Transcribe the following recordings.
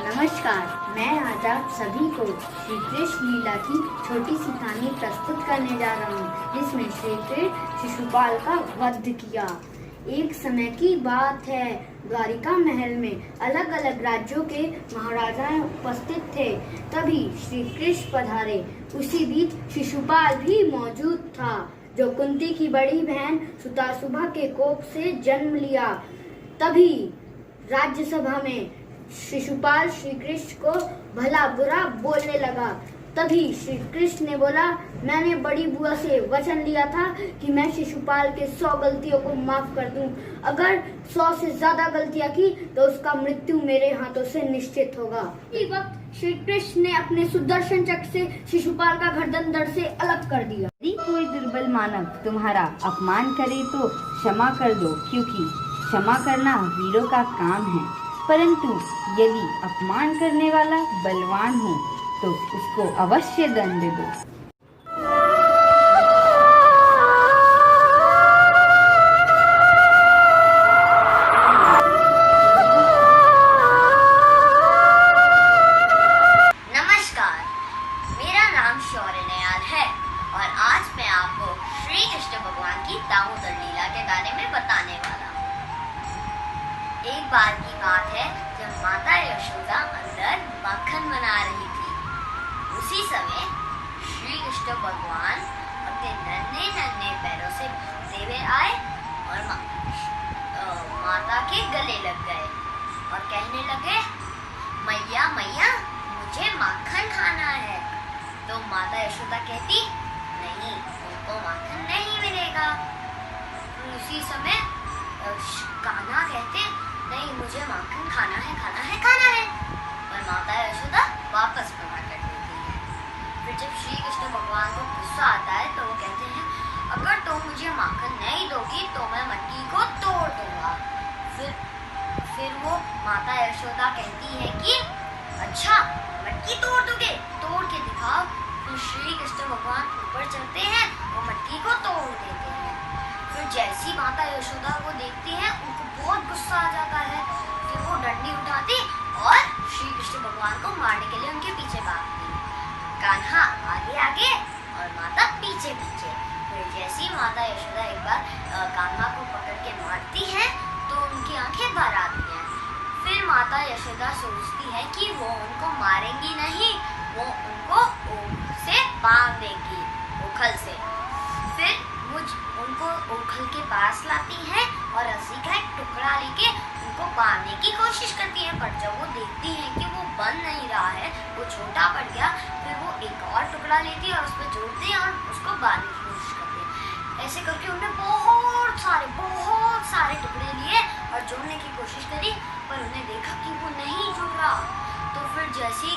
नमस्कार, मैं आज आप सभी को श्री कृष्ण लीला की छोटी सी कहानी प्रस्तुत करने जा रहा हूँ, जिसमें श्री कृष्ण शिशुपाल का वध किया। एक समय की बात है, द्वारिका महल में अलग अलग राज्यों के महाराजा उपस्थित थे। तभी श्री कृष्ण पधारे। उसी बीच शिशुपाल भी मौजूद था, जो कुंती की बड़ी बहन सुतासुभा के कोप से जन्म लिया। तभी राज्यसभा में शिशुपाल श्री कृष्ण को भला बुरा बोलने लगा। तभी श्री कृष्ण ने बोला, मैंने बड़ी बुआ से वचन लिया था कि मैं शिशुपाल के 100 गलतियों को माफ कर दूं। अगर 100 से ज्यादा गलतियां की तो उसका मृत्यु मेरे हाथों से निश्चित होगा। इसी वक्त श्री कृष्ण ने अपने सुदर्शन चक्र से शिशुपाल का गर्दन धड़ से अलग कर दिया। यदि कोई दुर्बल मानव तुम्हारा अपमान करे तो क्षमा कर दो, क्योंकि क्षमा करना वीरों का काम है। परंतु यदि अपमान करने वाला बलवान हो तो उसको अवश्य दंड दो। नमस्कार, मेरा नाम शौर्यनयाल है और आज मैं आपको श्री कृष्ण भगवान की दामोदर लीला के बारे में बताने वाला हूँ। एक बार की बात है, जब माता यशोदा अंदर मक्खन बना रही थी। उसी समय श्री कृष्ण भगवान अपने नन्हे नन्हे पैरों से भागते हुए आए और माता के गले लग गए और कहने लगे, मैया मैया मुझे माखन खाना है। तो माता यशोदा कहती, नहीं, तुमको माखन नहीं मिलेगा। उसी समय कान्हा कहते, नहीं, मुझे माखन खाना है, खाना है, खाना है। और माता यशोदा वापस मना कर देती है। फिर जब श्री कृष्ण भगवान को गुस्सा आता है तो वो कहते हैं, अगर तुम मुझे माखन नहीं दोगी तो मैं मटकी को तोड़ दूंगा। फिर वो माता यशोदा कहती है कि अच्छा, मटकी तोड़ दोगे, तोड़ के दिखाओ। फिर श्री कृष्ण भगवान ऊपर चढ़ते हैं, वो मटकी को तोड़ देते हैं। फिर जैसी माता यशोदा को देखती है, उनको बहुत गुस्सा आ जाता है। फिर वो डंडी उठाती और श्री कृष्ण भगवान को मारने के लिए उनके पीछे भागती। कान्हा आगे आगे और माता पीछे पीछे। फिर जैसी माता यशोदा एक बार कान्हा को पकड़ के मारती है तो उनकी आंखें भर आती हैं। फिर माता यशोदा सोचती है कि वो उनको मारेंगी नहीं, वो उनको ऊख से बांध देगी, उखल से। फिर उनको उखल के पास लाती हैं और रस्सी का एक टुकड़ा लेके उनको बांधने की कोशिश करती हैं। पर जब वो देखती हैं कि वो बन नहीं रहा है, वो छोटा पड़ गया, फिर वो एक और टुकड़ा लेती है और उस पर जोड़ती है और उसको बांधने की कोशिश करती है। ऐसे करके उन्होंने बहुत सारे टुकड़े लिए और जोड़ने की कोशिश करी, पर उन्हें देखा कि वो नहीं जुड़ रहा। तो फिर जैसे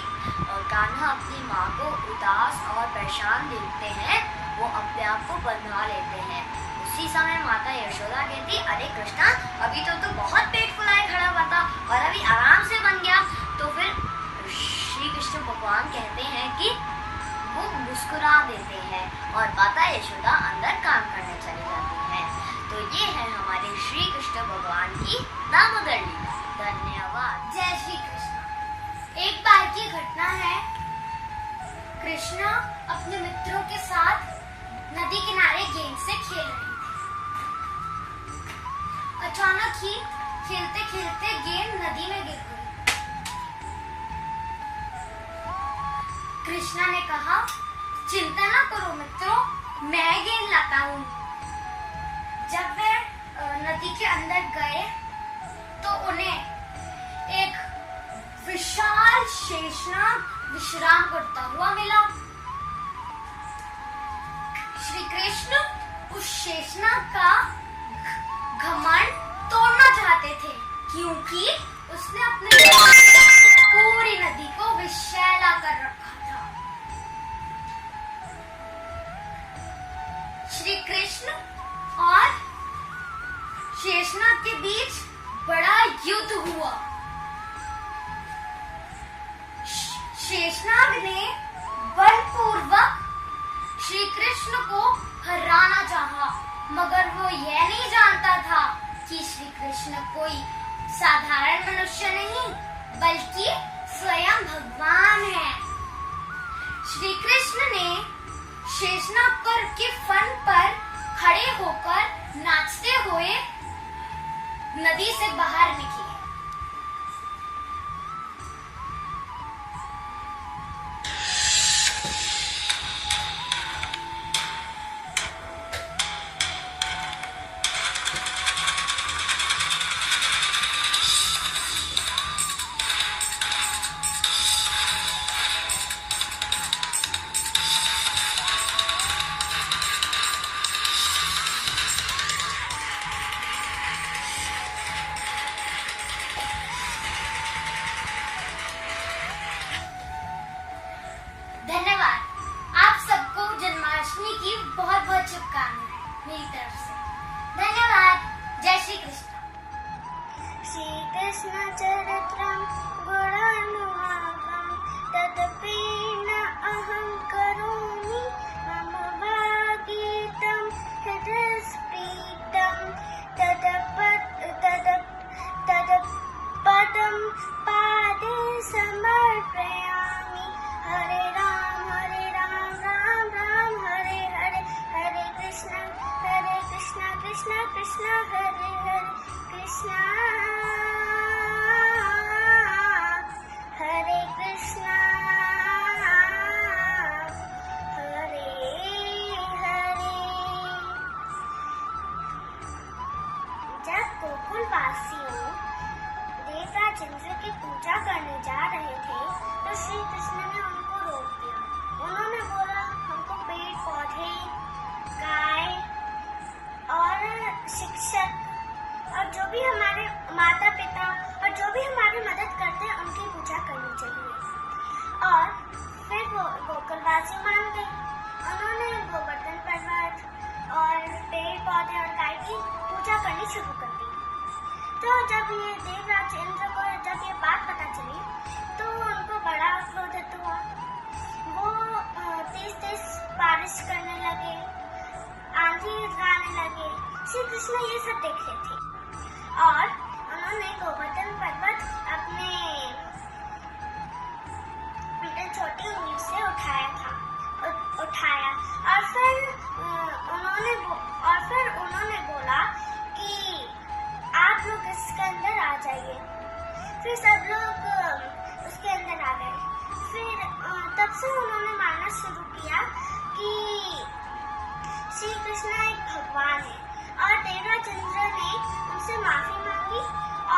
कान्हा अपनी माँ को उदास और परेशान देखते हैं, वो अपने आप को बंधा लेते हैं। उसी समय माता यशोदा कहती, अरे कृष्णा, अभी तो बहुत पेट फुलाए खड़ा हुआ था और अभी आराम से बन गया। तो फिर श्री कृष्ण भगवान कहते हैं कि वो मुस्कुरा देते हैं और माता यशोदा अंदर काम करने चली जाती है। तो ये है हमारे श्री कृष्ण भगवान की दामोदर लीला। धन्यवाद। जय श्री कृष्ण। एक बार की घटना है, कृष्णा अपने मित्रों के साथ नदी किनारे गेंद से खेल रही थी। अचानक ही खेलते खेलते गेंद नदी में गिर गई। कृष्णा ने कहा, चिंता ना करो मित्रों, मैं गेंद लाता हूँ। जब वे नदी के अंदर गए तो उन्हें एक विशाल शेषनाग विश्राम करता हुआ मिला। श्री कृष्ण उस शेषनाग का घमंड तोड़ना चाहते थे, क्योंकि उसने अपने पूरी नदी को विषैला कर रखा था। श्री कृष्ण और शेषनाग के बीच बड़ा युद्ध हुआ। शेषनाग ने बलपूर्वक श्री कृष्ण को हराना चाहा, मगर वो यह नहीं जानता था कि श्री कृष्ण कोई साधारण मनुष्य नहीं बल्कि स्वयं भगवान है। श्री कृष्ण ने शेषनाग के फन पर खड़े होकर नाचते हुए नदी से बाहर निकले। धन्यवाद। आप सबको जन्माष्टमी की बहुत बहुत शुभकामनाएं मेरी तरफ से। धन्यवाद। जय श्री कृष्ण। श्री कृष्ण चरित्रं गुणानुभावं तदपि न अहं करोमि मम भागीतं हृदयस्फीतं तदपदं पादे समर्पयामि। हरे राम राम राम हरे हरे हरे कृष्ण कृष्ण कृष्ण हरे हरे कृष्ण हरे कृष्ण हरे हरे। जब गोकुलवासियों देवराज इंद्र की पूजा करने जा रहे थे तो श्री कृष्ण ने उनको रोक दिया। उन्होंने बोला, हमको पेड़ पौधे, गाय और शिक्षक और जो भी हमारे माता पिता और जो भी हमारी मदद करते हैं उनकी पूजा करनी चाहिए। और फिर वो गोकुलवासी मान गए। उन्होंने गोवर्धन पर्वत और पेड़ पौधे और गाय की पूजा करनी शुरू कर दी। तो जब ये देवराज इंद्र को जब ये बात पता चली तो उनको बड़ा क्रोधित हुआ। वो तेज बारिश करने लगे, आंधी गाने लगे। श्री कृष्ण ये सब देख रहे थे और उन्होंने गोवर्धन पर्वत अपने छोटी उंगली से उठाया और फिर उन्होंने बोला कि आप लोग इसके अंदर आ जाइए। फिर सब लोग उसके अंदर आ गए। फिर तब से उन्होंने मानना शुरू किया कि श्री कृष्ण एक भगवान है और देवराज इंद्र ने उनसे माफी मांगी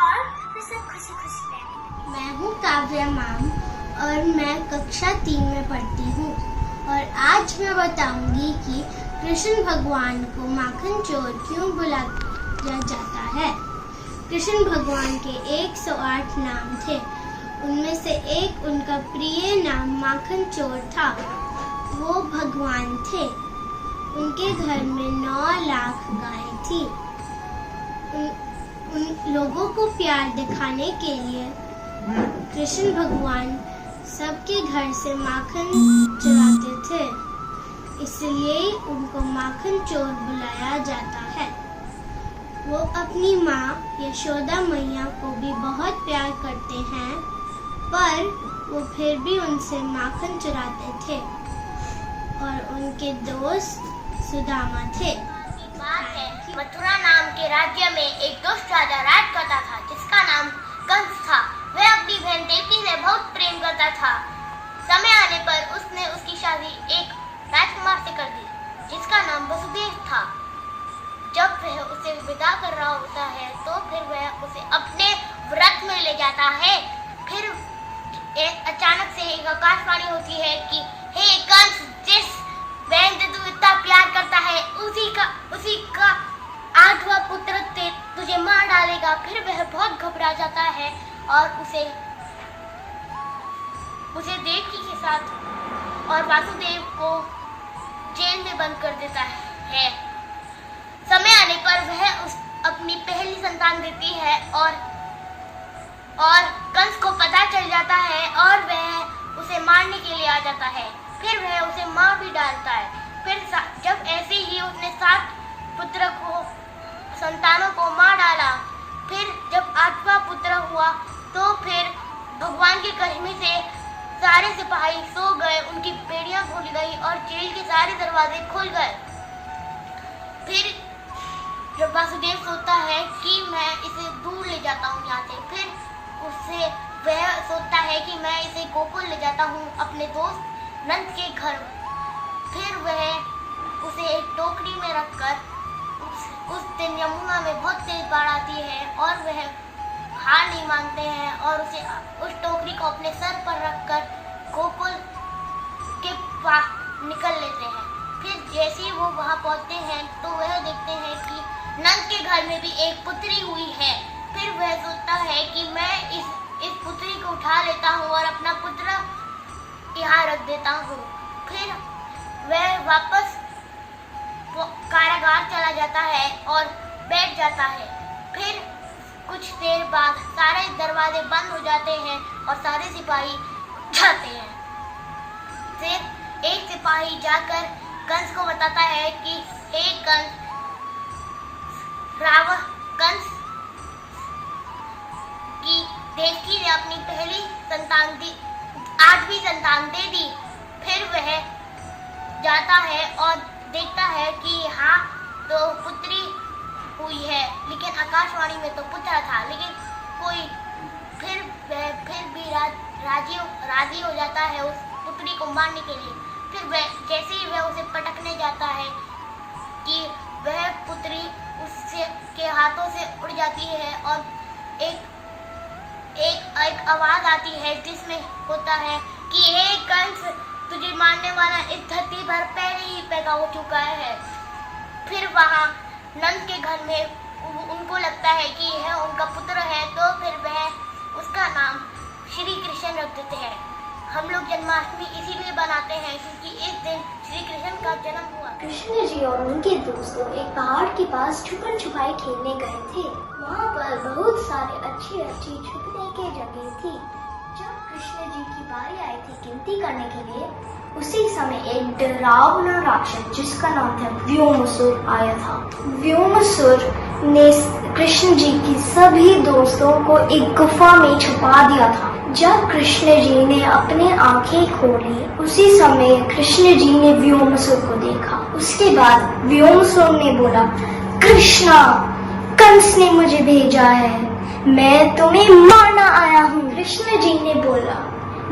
और फिर सब खुशी खुशी रहे। मैं हूँ काव्या मैम और मैं कक्षा 3 में पढ़ती हूँ और आज मैं बताऊंगी कि कृष्ण भगवान को माखन चोर क्यों बुलाया जाता है। कृष्ण भगवान के 108 नाम थे। उनमें से एक उनका प्रिय नाम माखन चोर था। वो भगवान थे। उनके घर में 9 लाख गायें थी। उन लोगों को प्यार दिखाने के लिए कृष्ण भगवान सबके घर से माखन चुराते थे, इसलिए उनको माखन चोर बुलाया जाता है। वो अपनी माँ यशोदा मैया को भी बहुत प्यार करते हैं, पर वो फिर भी उनसे माखन चुराते थे। और उनके दोस्त सुदामा थे। बात है कि मथुरा नाम के राज्य में एक दुष्ट राजा राज करता था जिसका नाम कंस था। वह अपनी बहन देवकी से बहुत प्रेम करता था। समय आने पर उसने उसकी शादी एक राजकुमार से कर दी जिसका नाम वसुदेव था। जब वह उसे विदा कर रहा होता है तो फिर वह उसे अपने व्रत में ले जाता है। फिर अचानक से एक आकाशवाणी होती है कि हे कंस, जिस बहन से तू इतना प्यार करता है उसी का 8वां पुत्र तुझे मार डालेगा। फिर वह बहुत घबरा जाता है और उसे देवकी के साथ और वासुदेव को जेल में बंद कर देता है। समय आने पर वह अपनी पहली संतान देती है और कंस को पता चल जाता है और वह उसे मारने के लिए आ जाता है। फिर वह उसे मार भी डालता है। फिर जब ऐसे ही उसने 7 संतानों को मार डाला। फिर जब 8वां पुत्र हुआ तो फिर भगवान के कहने से सारे सिपाही सो गए, उनकी बेड़ियां खुल गई और जेल के सारे दरवाजे खुल गए। फिर जब वासुदेव सोचता है कि मैं इसे दूर ले जाता हूँ यहाँ से, फिर उससे वह सोचता है कि मैं इसे गोकुल ले जाता हूँ अपने दोस्त नंद के घर। फिर वह उसे एक टोकरी में रखकर उस दिन यमुना में बहुत तेज बाढ़ आती है और वह हार नहीं मानते हैं और उसे उस टोकरी को अपने सर पर रखकर गोकुल के पास निकल लेते हैं। फिर जैसे ही वो वहाँ पहुँचते हैं तो वह देखते हैं कि नंद के घर में भी एक पुत्री हुई है। फिर वह सोचता है कि मैं इस पुत्री को उठा लेता हूँ और अपना पुत्र यहाँ रख देता हूँ। फिर वह वापस कारागार चला जाता है और बैठ जाता है। फिर कुछ देर बाद सारे दरवाजे बंद हो जाते हैं और सारे सिपाही जाते हैं। फिर एक सिपाही जाकर कंस को बताता है कि हे कंस, कंस की देवकी ने अपनी पहली संतान दी, 8वीं संतान दे दी। फिर वह जाता है और देखता है कि यहाँ तो पुत्री हुई है, लेकिन आकाशवाणी में तो पुत्र था। लेकिन कोई फिर भी राजी हो जाता है उस पुत्री को मारने के लिए। फिर वह जैसे ही वह उसे पटकने जाता है कि वह पुत्री उससे के हाथों से उड़ जाती है और एक आवाज आती है जिसमें होता है कि हे कंस, तुझे मारने वाला इस धरती पर पहले ही पैदा हो चुका है। फिर वहाँ नंद के घर में उनको लगता है कि यह उनका पुत्र है, तो फिर वह उसका नाम श्री कृष्ण रख देते हैं। हम लोग जन्माष्टमी इसीलिए बनाते हैं क्योंकि इस दिन श्री कृष्ण का जन्म हुआ। कृष्ण जी और उनके दोस्तों एक पहाड़ के पास छुपन छुपाई खेलने गए थे। वहाँ पर बहुत सारे अच्छी छुपने की जगह थी। जब कृष्ण जी की बारी आई थी गिनती करने के लिए, उसी समय एक डरावना राक्षस जिसका नाम था व्योमसुर आया था। व्योमसुर ने कृष्ण जी की सभी दोस्तों को एक गुफा में छुपा दिया था। जब कृष्ण जी ने अपने आंखें खोली, उसी समय कृष्ण जी ने व्योमसुर को देखा। उसके बाद व्योमसुर ने बोला, कृष्णा, कंस ने मुझे भेजा है, मैं तुम्हें मारना आया हूँ। कृष्ण जी ने बोला,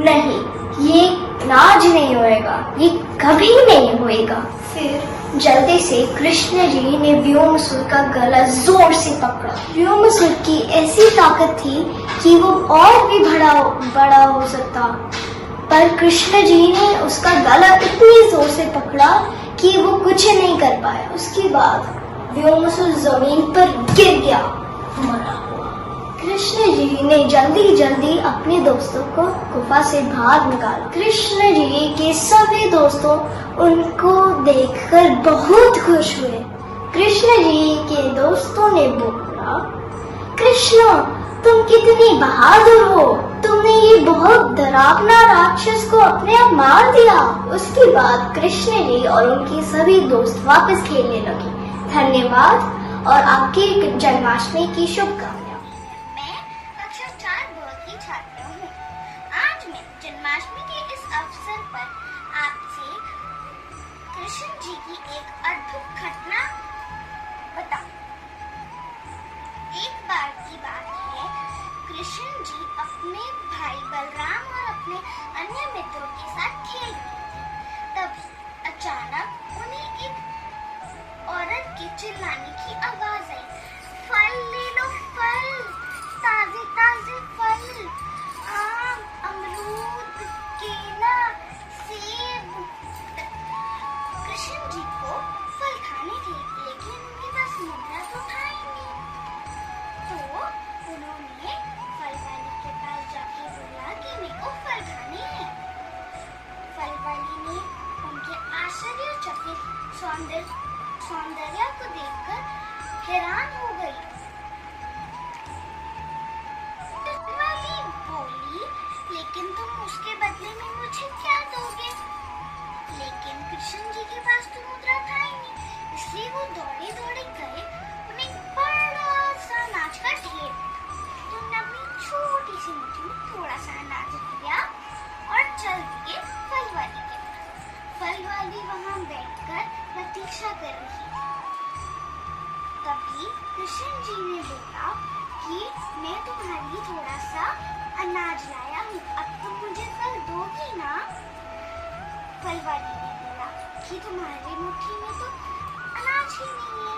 नहीं, ये आज नहीं होएगा, ये कभी नहीं होएगा। फिर जल्दी से कृष्ण जी ने व्योमसुर का गला जोर से पकड़ा। व्योमसुर की ऐसी ताकत थी कि वो और भी बड़ा हो सकता, पर कृष्ण जी ने उसका गला इतनी जोर से पकड़ा कि वो कुछ नहीं कर पाया। उसके बाद व्योमसुर जमीन पर गिर गया, मरा हुआ। कृष्ण जी ने जल्दी अपने दोस्तों को गुफा से बाहर निकाला। कृष्ण जी के सभी दोस्तों उनको देखकर बहुत खुश हुए। कृष्ण जी के दोस्तों ने बोला, कृष्ण, तुम कितनी बहादुर हो, तुमने ये बहुत डरावना राक्षस को अपने आप मार दिया। उसके बाद कृष्ण जी और उनके सभी दोस्त वापस खेलने लगे। धन्यवाद और आपकी जन्माष्टमी की शुभकामनाएं। मैं कक्षा 4 बोर्ड की छात्रा हूँ। आज मैं जन्माष्टमी के इस अवसर पर आपसे कृष्ण जी की एक अद्भुत घटना बताऊं। एक बार की बात है, कृष्ण जी अपने भाई बलराम और अपने अन्य मित्रों के साथ खेल रहे थे। तभी अचानक उन्हें एक औरत के चिल्लाने की आवाज आई, फल ले लो, फल, ताजे ताजे फल, आम, अमरूद, केला, सेब। कृष्ण जी को फल खाने थे, लेकिन उनके पास मुद्रा तो था ही नहीं। तो उन्होंने फल वाली के पास जाके बोला कि मेरे को फल खाने हैं। फल वाली ने उनके आश्चर्यचकित सौंदर्य को देखकर हैरान हो गई। वाली बोली, लेकिन तुम उसके बदले में मुझे क्या दोगे? लेकिन कृष्ण जी के पास तो मुद्रा था ही नहीं, इसलिए वो दौड़े दौड़े गए, उन्हें एक बड़ा सा अनाज का ढेर मिला। तो उन्होंने अपनी छोटी सी मुट्ठी में थोड़ा सा अनाज लिया और चल दिए फल वाली के पास। फल वाली वहां बैठकर प्रतीक्षा कर रही थी। तभी कृष्ण जी ने बोला कि मैं तुम्हारे लिए थोड़ा सा अनाज लाया हूँ, अब तुम मुझे फल दोगी ना? फल वाली ने बोला कि तुम्हारी मुट्ठी में तो अनाज ही नहीं है।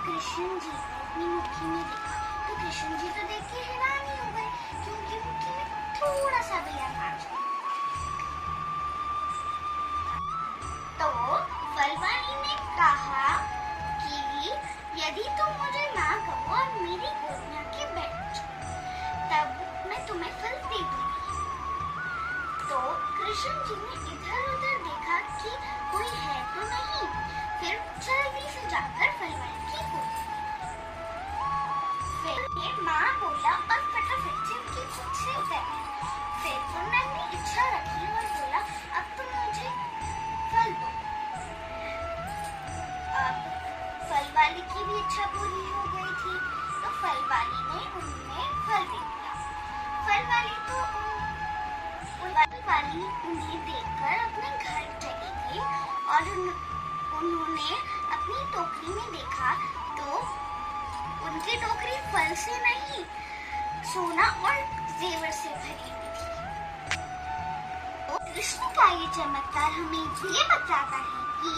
कृष्ण जी ने अपनी मुट्ठी में देखा तो कृष्ण जी तो देख के हैरान ही हो गए, क्योंकि मुट्ठी में थोड़ा सा भी अनाज नहीं। तो फल वाली ने कहा कि यदि तुम मुझे ना कहो और मेरी गोद में आके बैठ जाओ, तब मैं तुम्हें फल दे दूंगी। तो कृष्ण जी ने इधर उधर देखा कि कोई है तो नहीं, फिर जल्दी से जाकर फल वाली की गोद में। फिर माँ बोला और फटाफट से उनकी गोद से उतर गई। फिर उन्होंने अपनी इच्छा रखी और बोला अब तुम मुझे फल दो। अब फल वाली की भी इच्छा पूरी हो गई थी, तो फल वाली ने उन्हें फल दे दिया। फल वाली उन्हें देखकर अपने घर चली गई और उन्होंने अपनी टोकरी में देखा तो उनकी टोकरी फल से नहीं, सोना और जेवर से भरी हुई थी। तो कृष्ण का ये चमत्कार हमें ये बताता है कि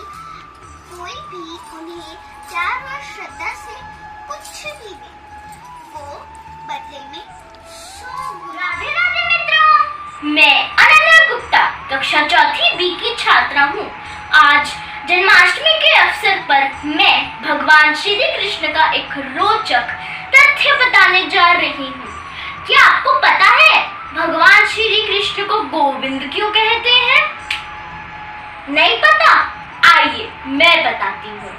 कोई भी उन्हें प्यार और श्रद्धा से कुछ भी दे, वो बदले में 100 गुना। राधे राधे मित्रों, मैं अनन्या गुप्ता कक्षा 4वीं बी की छात्रा हूँ। आज जन्माष्टमी के अवसर पर मैं भगवान श्री कृष्ण का एक रोचक तथ्य बताने जा रही हूँ। क्या आपको पता है भगवान श्री कृष्ण को गोविंद क्यों कहते हैं? नहीं पता? आइए मैं बताती हूँ।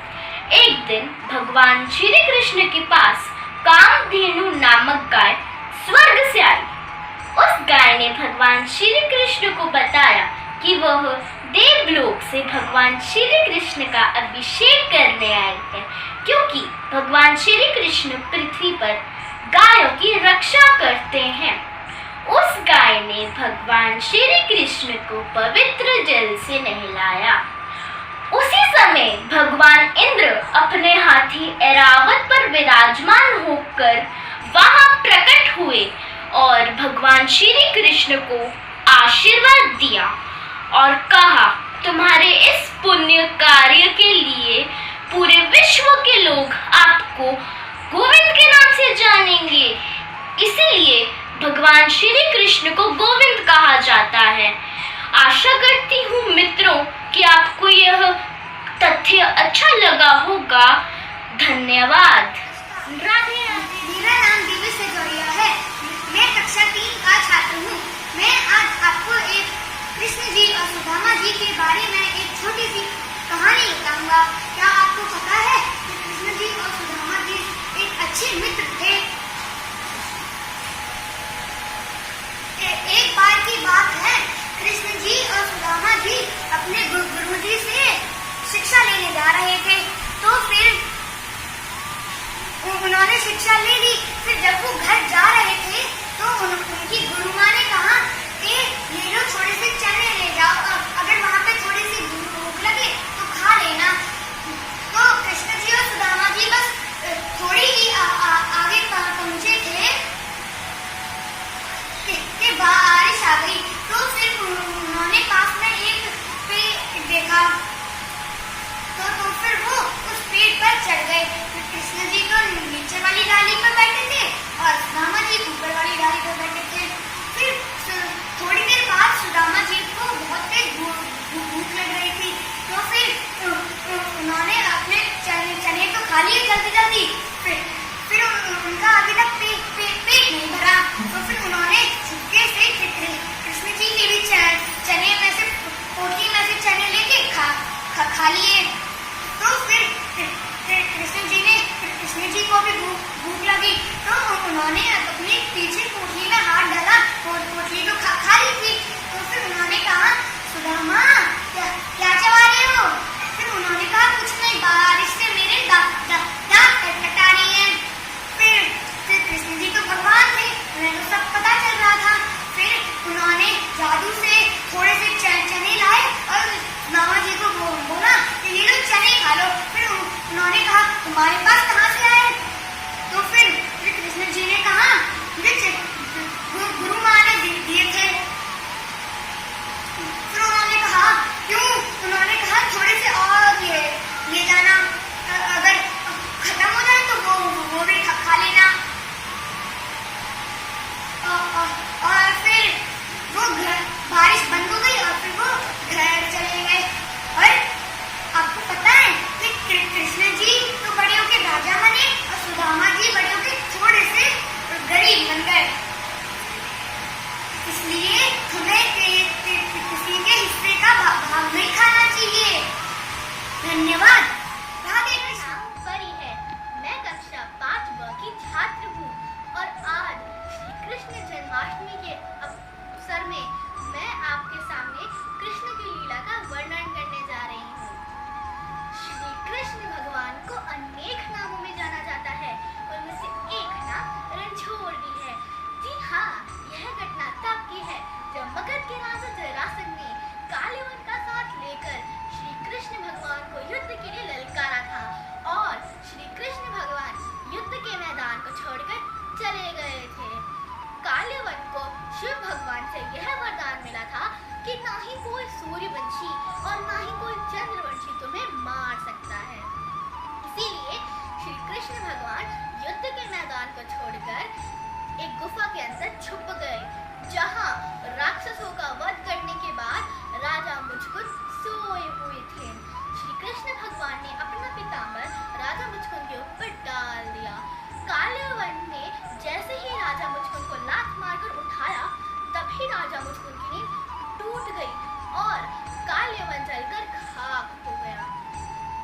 एक दिन भगवान श्री कृष्ण के पास कामधेनु नामक गाय स्वर्ग से आई। उस गाय ने भगवान श्री कृष्ण को बताया कि वह देवलोक से भगवान श्री कृष्ण का अभिषेक करने आए हैं, क्योंकि भगवान श्री कृष्ण पृथ्वी पर गायों की रक्षा करते हैं। उस गाय ने भगवान श्री कृष्ण को पवित्र जल से नहलाया। उसी समय भगवान इंद्र अपने हाथी ऐरावत पर विराजमान होकर वहां प्रकट हुए और भगवान श्री कृष्ण को आशीर्वाद दिया और कहा, तुम्हारे इस पुण्य कार्य के लिए पूरे विश्व के लोग आपको गोविंद के नाम से जानेंगे। इसीलिए भगवान श्री कृष्ण को गोविंद कहा जाता है। आशा करती हूँ मित्रों कि आपको यह तथ्य अच्छा लगा होगा। धन्यवाद। राधे राधे। मेरा नाम दिव्य सेजोरिया है। मैं कक्षा 3 का छात्र हूँ। मैं आज आपको एक कृष्ण जी और सुदामा जी के बारे में एक छोटी सी कहानी बताऊंगा। क्या आपको पता है कि कृष्ण जी और सुदामा जी एक अच्छे मित्र थे? एक बार की बात है, कृष्ण जी और सुदामा जी अपने गुरु जी से शिक्षा लेने जा रहे थे। तो फिर उन्होंने शिक्षा ले ली। फिर जब वो घर जा रहे थे तो उनकी गुरु माँ ने कहा कि ये लो थोड़े से चने ले जाओ, अगर वहाँ पे थोड़ी सी भूख लगे तो खा लेना। तो कृष्ण जी और सुदामा जी बस थोड़ी ही आगे पहुँचे थे कि बारिश आ गई। तो फिर उन्होंने पास में एक पेड़ देखा तो फिर वो उस पेड़ पर चढ़ गए। कृष्ण जी तो नीचे वाली डाली पर बैठे थे और सुदामा जी ऊपर वाली डाली पर बैठे थे। फिर थोड़ी देर बाद सुदामा जी को बहुत तेज भूख लग रही थी। तो फिर उन्होंने अपने चने तो खा लिए जल्दी। फिर उनका अभी तक पेट नहीं भरा। तो फिर उन्होंने चुपके से कृष्ण जी के भी चने में से पोटली में से चने लेके खा लिए। तो फिर कृष्ण जी को भी भूख लगी तो उन्होंने अपने पीछे पोटली में हाथ डाला और पोटली तो खा ली थी। तो फिर उन्होंने कहा, सुदामा क्या चबा रहे हो? फिर उन्होंने कहा, कुछ नहीं, तुम्हारे पास कहाँ से आए? तो फिर कृष्ण जी ने कहा गुरु माँ ने दिए थे। फिर उन्होंने कहा क्यों? उन्होंने कहा थोड़े से और ले जाना, अगर खत्म हो जाए तो वो भी खा लेना। और फिर वो बारिश बंद हो गई और फिर वो घर चले गए। और आपको पता है कि कृष्ण जी तो बड़े होके राजा बने और सुदामा जी बड़े होके थोड़े से गरीब बन गए। इसलिए हमें किसी के हिस्से का भाग नहीं खाना चाहिए। धन्यवाद। राधे कृष्ण। नाम परी है। मैं कक्षा 5 की छात्र हूँ और आज श्री कृष्ण जन्माष्टमी के अवसर में मैं आपके सामने कृष्ण की लीला का वर्णन करने जा रही हूँ। श्री कृष्ण भगवान को अनेक नामों में जाना जाता है, उनमें से एक नाम रणछोड़ भी है। जी हाँ, यह घटना तब की है जब मगध के राजा जरासंध ने कालीवन का साथ लेकर श्री कृष्ण भगवान को युद्ध के लिए ललकारा था और श्री कृष्ण भगवान युद्ध के मैदान को छोड़कर चले गए थे। कालीवन को शिव भगवान से यह वरदान मिला था कि ना ही कोई सूर्यवंशी और ना ही कोई चंद्रवंशी तुम्हें मार सकता है। इसीलिए श्री कृष्ण भगवान युद्ध के मैदान को छोड़कर एक गुफा के अंदर छुप गए, जहां राक्षसों का वध करने के बाद राजा मुचकुंद सोए हुए थे। श्री कृष्ण भगवान ने अपना पीताम्बर राजा मुचकुंद के ऊपर डाल दिया। कालीवन ने जैसे ही राजा मुचकुंद को लात मारकर उठाया, तभी राजा मुचकुंद की नींद टूट गई और कालीवन जलकर खाक हो गया,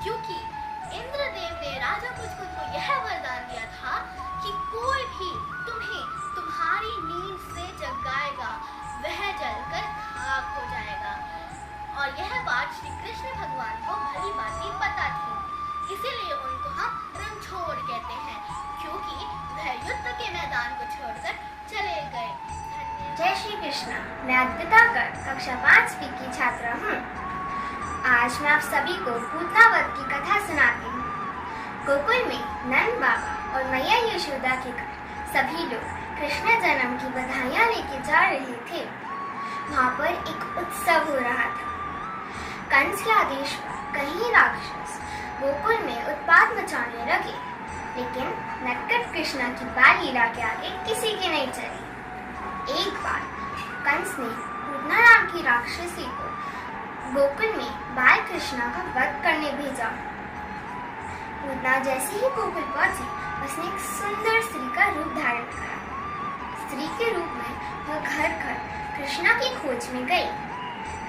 क्योंकि इंद्रदेव ने राजा मुचकुंद को यह वरदान दिया था कि कोई भी तुम्हें तुम्हारी नींद से जगाएगा वह जलकर खाक हो जाएगा। और यह बात श्री कृष्ण भगवान को भली भांति पता थी, इसीलिए उनको हम रणछोड़ कहते हैं, क्योंकि वह युद्ध के मैदान को छोड़कर चले गए। जय श्री कृष्ण। मैं अद्विता कर कक्षा 5 की छात्रा हूँ। आज मैं आप सभी को पूतना वध की कथा सुनाती हूँ। गोकुल में नंद बाबा और मैया यशोदा के घर सभी लोग कृष्ण जन्म की बधाइयाँ लेके जा रहे थे। वहाँ पर एक उत्सव हो रहा था। कंस के आदेश पर कई राक्षस गोकुल में उत्पात मचाने लगे, लेकिन नटखट कृष्णा की बाल लीला के आगे किसी की नहीं चली। एक बार कंस ने पूतना नाम की राक्षसी को गोकुल में बाल कृष्णा का वध करने भेजा। पूतना जैसे ही गोकुल पहुंची, उसने एक सुंदर स्त्री का रूप धारण करा। स्त्री के रूप में वह घर घर कृष्णा की खोज में गई।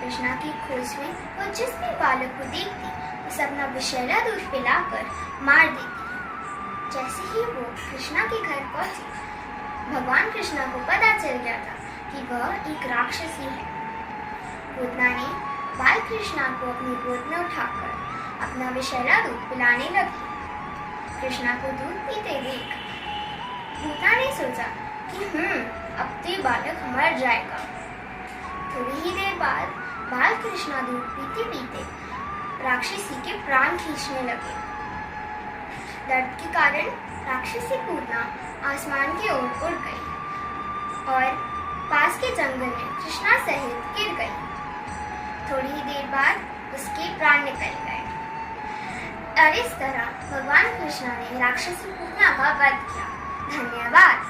कृष्णा की खोज में वह जिस भी बालक को देखती, उसे अपना विषैला दूध पिलाकर मार देती। जैसे ही वो कृष्णा के घर पहुंची, भगवान कृष्णा को पता चल गया था कि वह एक राक्षसी है। पूतना ने बाल कृष्णा को अपनी गोद में उठाकर अपना विषैला दूध पिलाने लगी। कृष्णा को दूध पीते देख पूतना ने सोचा कि अब तो ये बालक मर जाएगा। थोड़ी ही देर बाद बाल कृष्णा दूध पीते पीते राक्षसी के प्राण खींचने लगे। दर्द के कारण राक्षसी पूतना आसमान की ओर उड़ गई और पास के जंगल में कृष्णा सहित गिर गई। थोड़ी ही देर बाद उसके प्राण निकल गए। और इस तरह भगवान कृष्णा ने राक्षसी पूतना का वध किया। धन्यवाद।